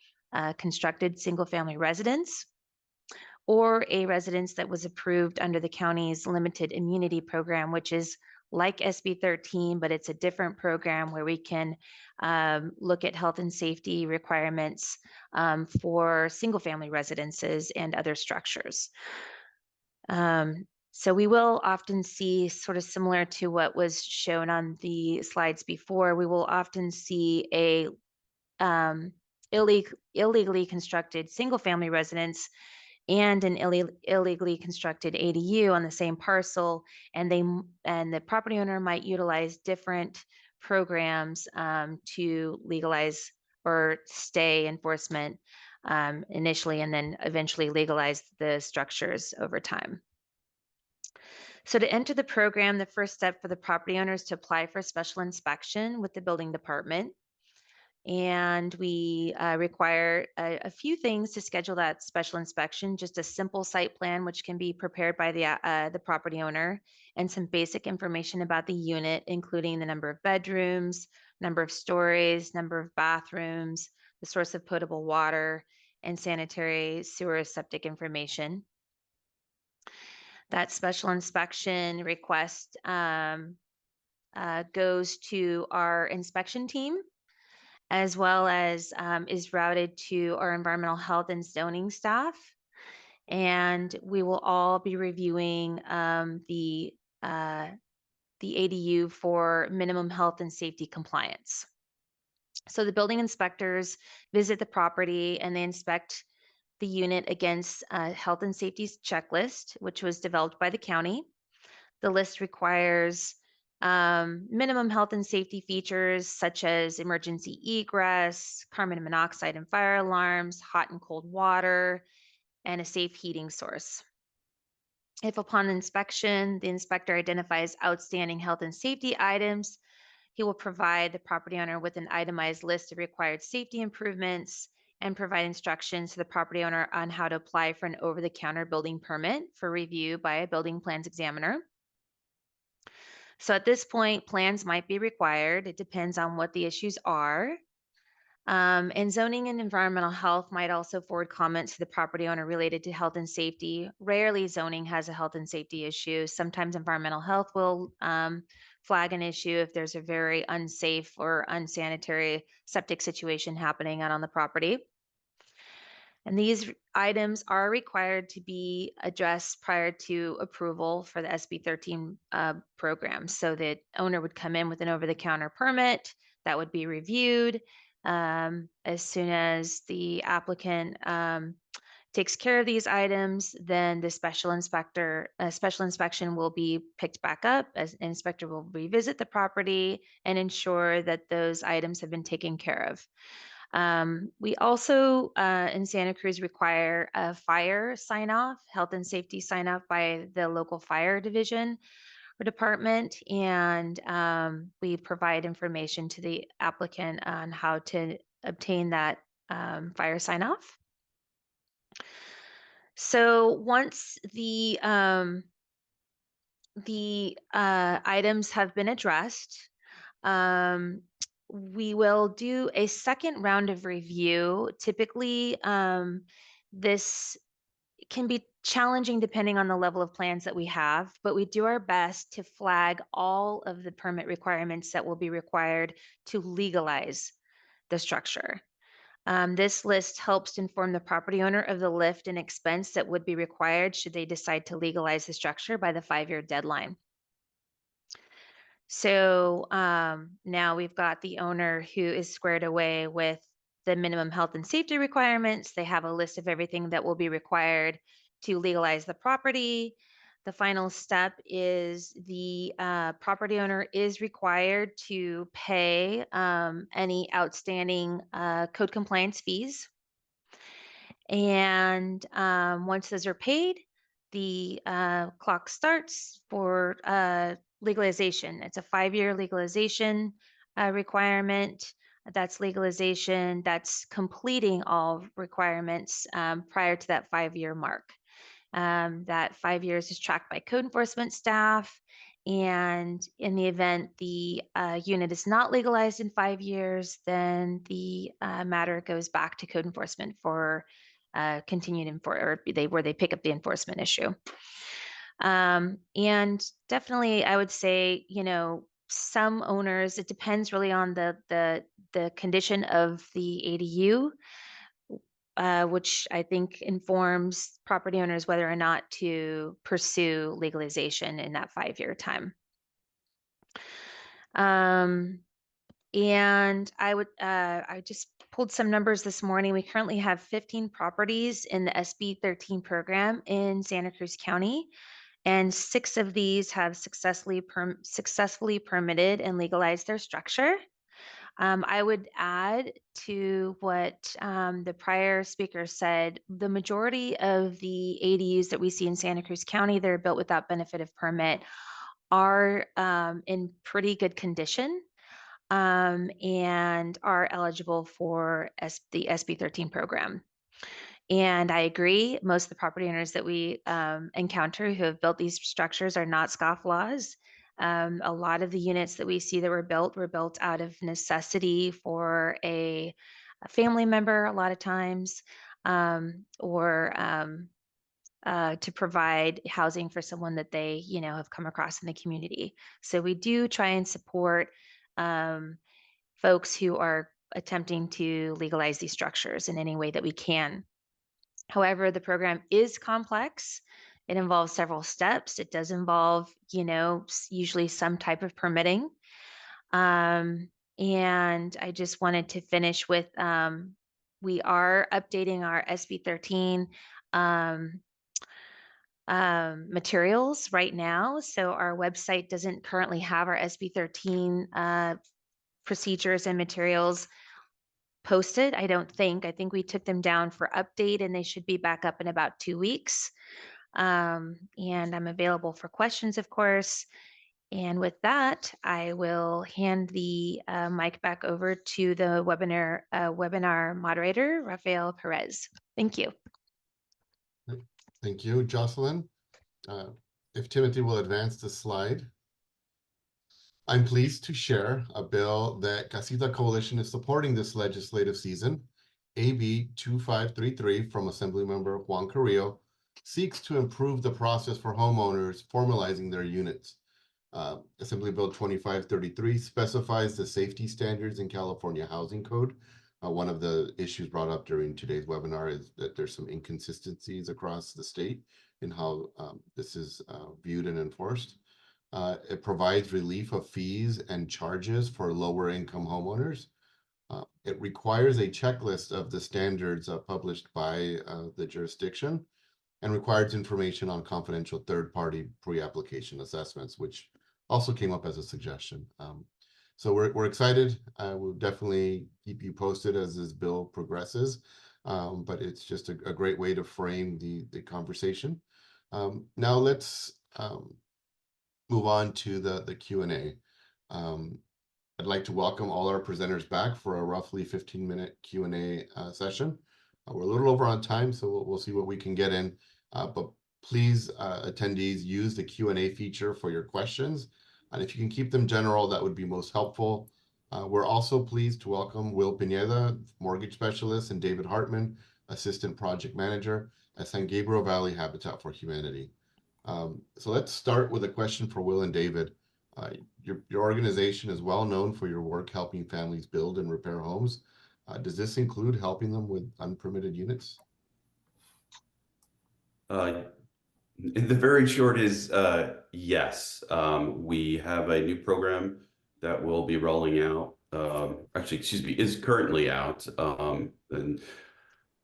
constructed single-family residence, or a residence that was approved under the county's limited immunity program, which is like SB 13, but it's a different program where we can look at health and safety requirements for single-family residences and other structures. So we will often see, sort of similar to what was shown on the slides before, we will often see a illegally constructed single-family residence and an illegally constructed ADU on the same parcel, and the property owner might utilize different programs to legalize or stay enforcement initially, and then eventually legalize the structures over time. So to enter the program, the first step for the property owner is to apply for a special inspection with the building department. And we require a few things to schedule that special inspection: just a simple site plan, which can be prepared by the property owner, and some basic information about the unit, including the number of bedrooms, number of stories, number of bathrooms, the source of potable water, and sanitary sewer septic information. That special inspection request goes to our inspection team, as well as is routed to our environmental health and zoning staff. And we will all be reviewing the ADU for minimum health and safety compliance. So the building inspectors visit the property and they inspect the unit against a health and safety checklist, which was developed by the county. The list requires minimum health and safety features such as emergency egress, carbon monoxide and fire alarms, hot and cold water, and a safe heating source. If upon inspection, the inspector identifies outstanding health and safety items, he will provide the property owner with an itemized list of required safety improvements and provide instructions to the property owner on how to apply for an over-the-counter building permit for review by a building plans examiner. So at this point, plans might be required. It depends on what the issues are. And zoning and environmental health might also forward comments to the property owner related to health and safety. Rarely zoning has a health and safety issue. Sometimes environmental health will flag an issue if there's a very unsafe or unsanitary septic situation happening out on the property. And these items are required to be addressed prior to approval for the SB 13 program. So the owner would come in with an over-the-counter permit that would be reviewed. As soon as the applicant takes care of these items, then the special inspection will be picked back up, as an inspector will revisit the property and ensure that those items have been taken care of. We also in Santa Cruz require a fire sign off, health and safety sign off by the local fire division or department. And we provide information to the applicant on how to obtain that fire sign off. So once the items have been addressed, we will do a second round of review. Typically, this can be challenging depending on the level of plans that we have, but we do our best to flag all of the permit requirements that will be required to legalize the structure. This list helps inform the property owner of the lift and expense that would be required should they decide to legalize the structure by the 5-year deadline. So now we've got the owner who is squared away with the minimum health and safety requirements. They have a list of everything that will be required to legalize the property. The final step is the property owner is required to pay any outstanding code compliance fees. And once those are paid, the clock starts for legalization. It's a 5-year legalization requirement. That's legalization. That's completing all requirements prior to that 5-year mark. That 5 years is tracked by code enforcement staff. And in the event the unit is not legalized in 5 years, then the matter goes back to code enforcement for continued where they pick up the enforcement issue. And definitely, I would say, some owners, it depends really on the condition of the ADU, which I think informs property owners whether or not to pursue legalization in that 5-year time. And I just pulled some numbers this morning. We currently have 15 properties in the SB 13 program in Santa Cruz County, and 6 of these have successfully permitted and legalized their structure. I would add to what the prior speaker said, the majority of the ADUs that we see in Santa Cruz County that are built without benefit of permit are in pretty good condition and are eligible for the SB 13 program. And I agree, most of the property owners that we encounter who have built these structures are not scofflaws. A lot of the units that we see that were built out of necessity for a family member a lot of times, or to provide housing for someone that they, have come across in the community. So we do try and support folks who are attempting to legalize these structures in any way that we can. However, the program is complex. It involves several steps. It does involve, usually some type of permitting. And I just wanted to finish with, we are updating our SB 13 materials right now. So our website doesn't currently have our SB 13 procedures and materials posted. I think we took them down for update and they should be back up in about 2 weeks. And I'm available for questions, of course. And with that, I will hand the mic back over to the webinar moderator, Rafael Perez. Thank you. Thank you, Jocelyn. If Timothy will advance the slide. I'm pleased to share a bill that Casita Coalition is supporting this legislative season. AB 2533 from Assemblymember Juan Carrillo seeks to improve the process for homeowners formalizing their units. Assembly Bill 2533 specifies the safety standards in California Housing Code. One of the issues brought up during today's webinar is that there's some inconsistencies across the state in how this is viewed and enforced. It provides relief of fees and charges for lower income homeowners. It requires a checklist of the standards published by the jurisdiction and requires information on confidential third-party pre-application assessments, which also came up as a suggestion. So we're excited. We'll definitely keep you posted as this bill progresses. But it's just a great way to frame the conversation. Now let's move on to the Q&A. I'd like to welcome all our presenters back for a roughly 15-minute Q&A session. We're a little over on time, so we'll see what we can get in. But please, attendees, use the Q&A feature for your questions. And if you can keep them general, that would be most helpful. We're also pleased to welcome Will Pineda, mortgage specialist, and David Hartman, assistant project manager at San Gabriel Valley Habitat for Humanity. So let's start with a question for Will and David. Your organization is well known for your work helping families build and repair homes. Does this include helping them with unpermitted units? The very short is yes. We have a new program that will be rolling out. Actually, excuse me, is currently out. And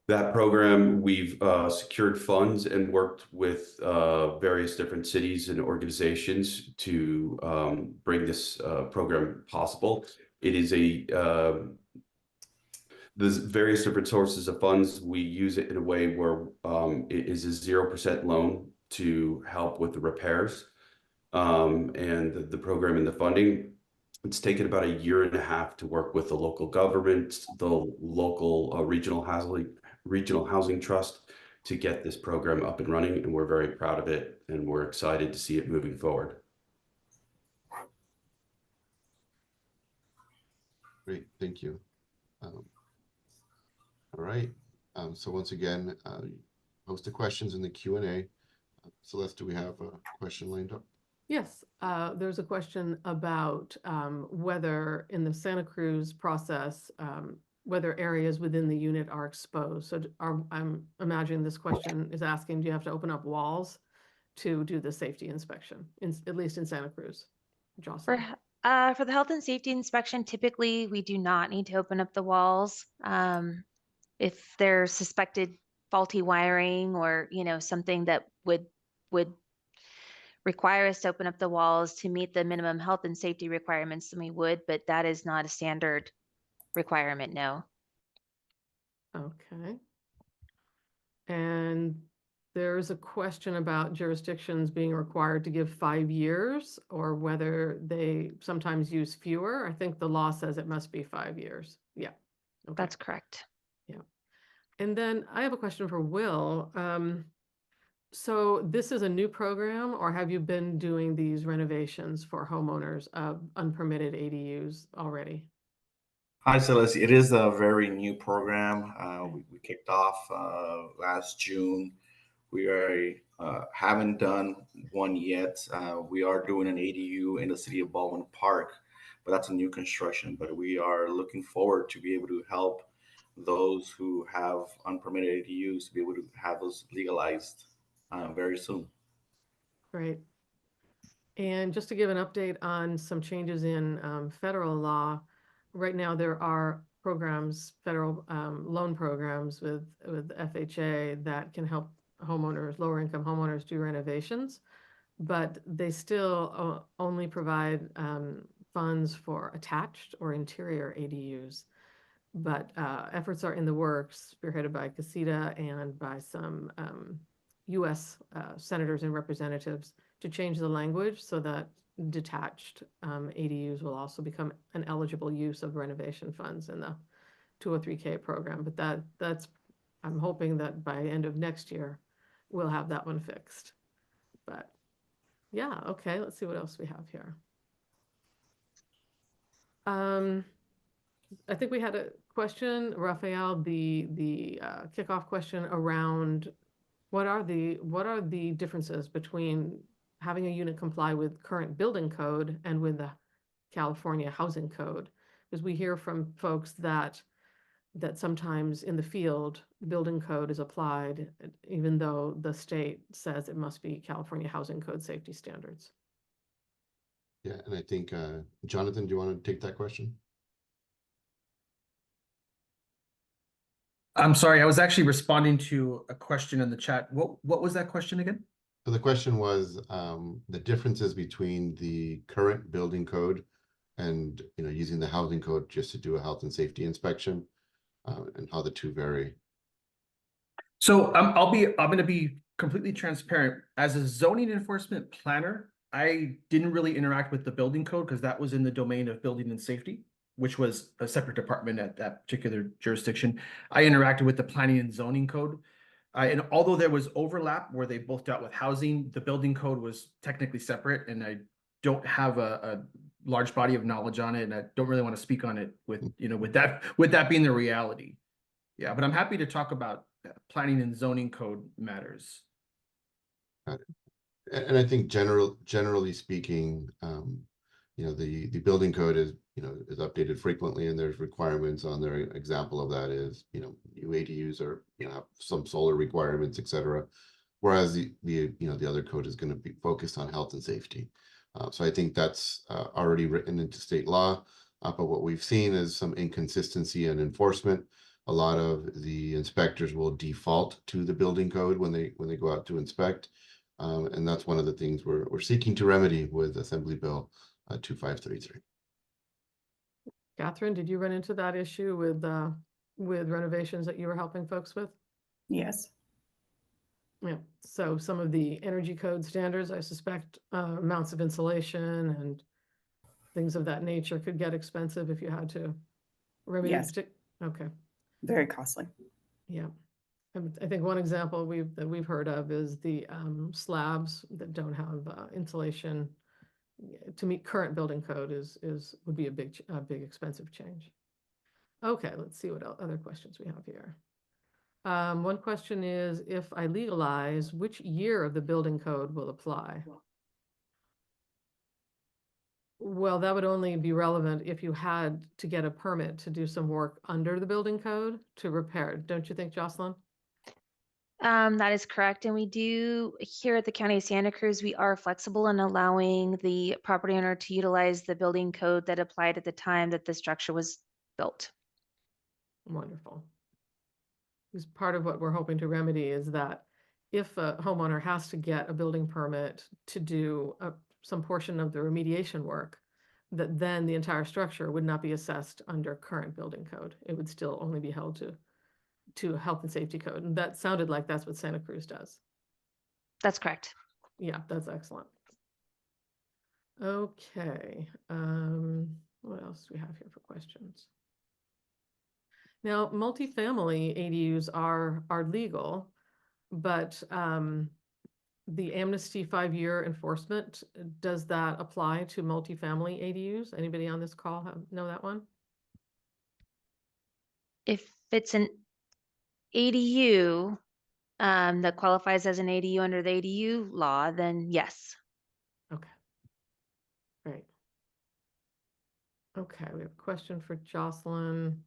that program, we've secured funds and worked with various different cities and organizations to bring this program possible. It is there's various different sources of funds. We use it in a way where it is a 0% loan to help with the repairs and the program and the funding. It's taken about 1.5 years to work with the local government, the local regional housing trust to get this program up and running, and we're very proud of it, and we're excited to see it moving forward. Great, thank you. All right, so once again, post the questions in the Q&A. Celeste, do we have a question lined up? Yes, there's a question about whether in the Santa Cruz process, whether areas within the unit are exposed. So I'm imagining this question is asking, do you have to open up walls to do the safety inspection, at least in Santa Cruz? Jocelyn. For the health and safety inspection, typically we do not need to open up the walls. If there's suspected faulty wiring or, something that would require us to open up the walls to meet the minimum health and safety requirements, then we would, but that is not a standard requirement, no. Okay. And there's a question about jurisdictions being required to give 5 years or whether they sometimes use fewer. I think the law says it must be 5 years. Yeah. Okay. That's correct. And then I have a question for Will. So this is a new program, or have you been doing these renovations for homeowners of unpermitted ADUs already? Hi, Celeste. It is a very new program. We kicked off last June. We haven't done one yet. We are doing an ADU in the city of Baldwin Park, but that's a new construction. But we are looking forward to be able to help those who have unpermitted ADUs to be able to have those legalized very soon. Great. And just to give an update on some changes in federal law, right now there are programs, federal loan programs with FHA that can help homeowners, lower income homeowners do renovations, but they still only provide funds for attached or interior ADUs. But efforts are in the works, spearheaded by Casita and by some U.S. senators and representatives to change the language so that detached ADUs will also become an eligible use of renovation funds in the 203K program. But that's I'm hoping that by end of next year, we'll have that one fixed. But yeah, okay, let's see what else we have here. I think we had a question, Raphael, the kickoff question around what are the differences between having a unit comply with current building code and with the California housing code? Because we hear from folks that sometimes in the field, building code is applied, even though the state says it must be California housing code safety standards. Yeah, and I think, Jonathan, do you want to take that question? I'm sorry, I was actually responding to a question in the chat. What was that question again? So the question was the differences between the current building code and using the housing code just to do a health and safety inspection, and how the two vary. So I'm going to be completely transparent. As a zoning enforcement planner, I didn't really interact with the building code because that was in the domain of building and safety, which was a separate department at that particular jurisdiction. I interacted with the planning and zoning code. And although there was overlap where they both dealt with housing, the building code was technically separate, and I don't have a large body of knowledge on it, and I don't really want to speak on it with that being the reality. Yeah, but I'm happy to talk about planning and zoning code matters. And I think generally speaking, the building code is updated frequently, and there's requirements on there. Example of that is new ADUs or have some solar requirements, etc. Whereas the other code is going to be focused on health and safety. So I think that's already written into state law. But what we've seen is some inconsistency in enforcement. A lot of the inspectors will default to the building code when they go out to inspect. And that's one of the things we're seeking to remedy with Assembly Bill 2533. Catherine, did you run into that issue with renovations that you were helping folks with? Yes. Yeah, so some of the energy code standards, I suspect, amounts of insulation and things of that nature could get expensive if you had to remedy. Yes. Okay, Very costly. yeah. I think one example that we've heard of is the slabs that don't have insulation. To meet current building code would be a big expensive change. Okay, let's see what other questions we have here. One question is, if I legalize, which year of the building code will apply? Well, that would only be relevant if you had to get a permit to do some work under the building code to repair. Don't you think, Jocelyn? That is correct. And we do, here at the County of Santa Cruz, we are flexible in allowing the property owner to utilize the building code that applied at the time that the structure was built. Wonderful. Because part of what we're hoping to remedy is that if a homeowner has to get a building permit to do some portion of the remediation work, that then the entire structure would not be assessed under current building code. It would still only be held to a health and safety code. And that sounded like that's what Santa Cruz does. That's correct. Yeah, that's excellent. Okay. What else do we have here for questions? Now, multifamily ADUs are legal, but the amnesty 5-year enforcement, does that apply to multifamily ADUs? Anybody on this call know that one? If it's an ADU that qualifies as an ADU under the ADU law, then yes. Okay. Great. Okay, we have a question for Jocelyn.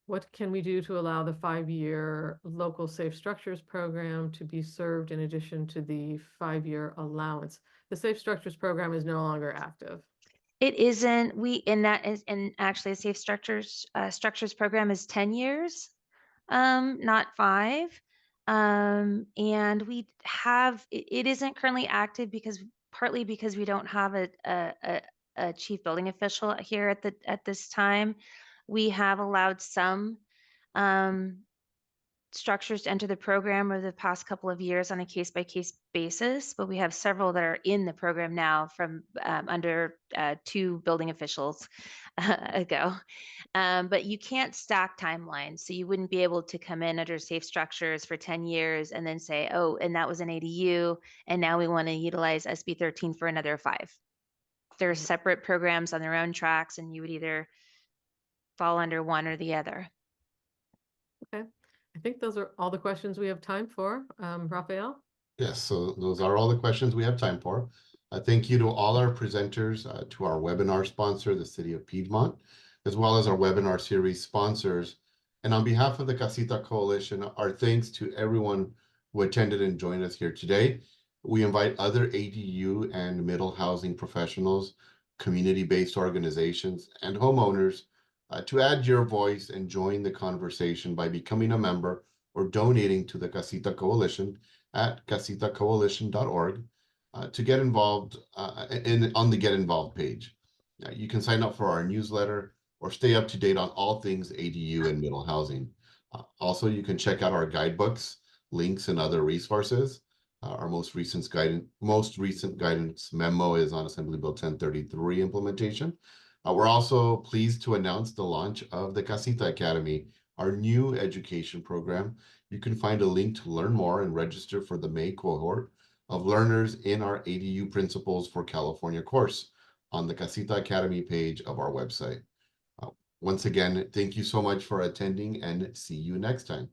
What can we do to allow the 5-year local safe structures program to be served in addition to the 5-year allowance? The safe structures program is no longer active. It isn't. And actually a safe structures program is 10 years, not 5. And we have, it isn't currently active partly because we don't have a chief building official here at this time. We have allowed some structures to enter the program over the past couple of years on a case-by-case basis, but we have several that are in the program now from under 2 building officials ago. But you can't stack timelines, so you wouldn't be able to come in under safe structures for 10 years and then say, oh, and that was an ADU, and now we want to utilize SB 13 for another 5. They're separate programs on their own tracks, and you would either fall under one or the other. Okay, I think those are all the questions we have time for. Raphael? Yes, so those are all the questions we have time for. Thank you to all our presenters, to our webinar sponsor, the City of Piedmont, as well as our webinar series sponsors. And on behalf of the Casita Coalition, our thanks to everyone who attended and joined us here today. We invite other ADU and middle housing professionals, community-based organizations, and homeowners to add your voice and join the conversation by becoming a member or donating to the Casita Coalition at casitacoalition.org. to get involved on the Get Involved page. You can sign up for our newsletter or stay up to date on all things ADU and middle housing. Also, you can check out our guidebooks, links, and other resources. Our most recent guidance memo is on Assembly Bill 1033 implementation. We're also pleased to announce the launch of the Casita Academy, our new education program. You can find a link to learn more and register for the May cohort of learners in our ADU Principles for California course on the Casita Academy page of our website. Once again, thank you so much for attending, and see you next time.